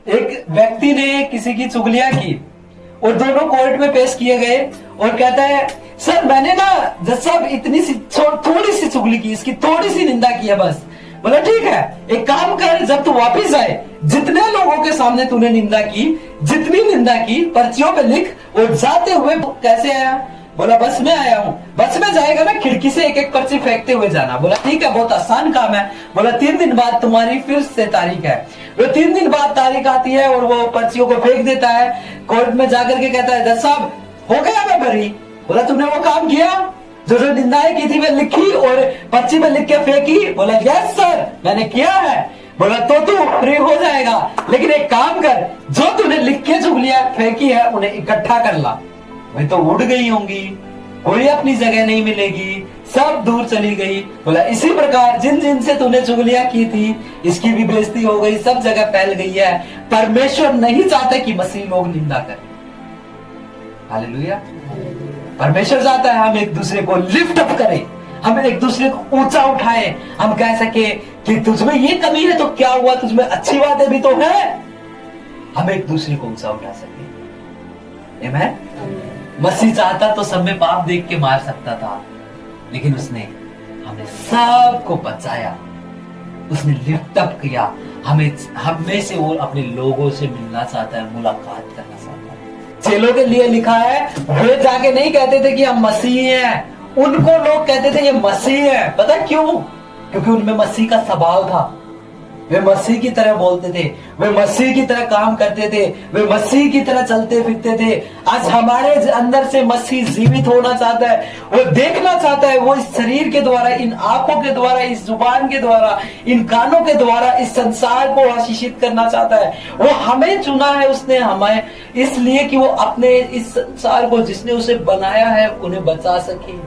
एक व्यक्ति ने किसी की चुगलियां की और दोनों कोर्ट में पेश किए गए और कहता है सर मैंने ना जज साहब इतनी सी थोड़ी सी चुगली की, इसकी थोड़ी सी निंदा की है बस। बोला ठीक है, एक काम कर, जब तू वापिस आए जितने लोगों के सामने तूने निंदा की, जितनी निंदा की पर्चियों पे लिख और जाते हुए कैसे आया? बोला बस में आया हूँ। बस में जाएगा ना, खिड़की से एक एक पर्ची फेंकते हुए जाना। बोला ठीक है, बहुत आसान काम है। बोला 3 दिन बाद तुम्हारी फिर से तारीख है। वो 3 दिन बाद तारीख आती है और वो पर्चियों को फेंक देता है। कोर्ट में जाकर के कहता है जज साहब हो गया मैं बरी। बोला तुमने वो काम किया जो जो निंदाएं की थी वे लिखी और पर्ची में लिख के फेंकी? बोला यस सर मैंने किया है। बोला तो तू फ्री हो जाएगा, लेकिन एक काम कर, जो तूने लिख के चुगलियां फेंकी है उन्हें इकट्ठा कर ला। वही तो उड़ गई होंगी, कोई अपनी जगह नहीं मिलेगी, सब दूर चली गई। बोला इसी प्रकार जिन जिन से तूने चुगलियां की थी इसकी भी बेइज्जती हो गई, सब जगह फैल गई है। परमेश्वर नहीं चाहते कि मसीह लोग निंदा करें। हालेलुया। परमेश्वर चाहता है हम एक दूसरे को लिफ्ट अप करें, हम एक दूसरे को ऊंचा उठाएं। हम कह सके कि तुझमें ये कमी है तो क्या हुआ, तुझमें अच्छी बातें भी तो है। हम एक दूसरे को ऊंचा उठा सके। आमीन। मसीह चाहता तो सब में पाप देख के मार सकता था, लेकिन उसने हमें सबको बचाया, उसने लिफ्ट अप किया। हमें से वो अपने लोगों से मिलना चाहता है, मुलाकात करना चाहता है। चेलों के लिए लिखा है वे जाके नहीं कहते थे कि हम मसीह हैं, उनको लोग कहते थे ये मसीह है। पता क्यों? क्योंकि उनमें मसीह का स्वभाव था। वे मसीह की तरह बोलते थे, वे मसीह की तरह काम करते थे, वे मसीह की तरह चलते फिरते थे। आज हमारे अंदर से मसीह जीवित होना चाहता है, वो देखना चाहता है, वो इस शरीर के द्वारा, इन आंखों के द्वारा, इस जुबान के द्वारा, इन कानों के द्वारा इस संसार को आशीषित करना चाहता है। वो हमें चुना है उसने, हमें इसलिए कि वो अपने इस संसार को जिसने उसे बनाया है उन्हें बचा सके।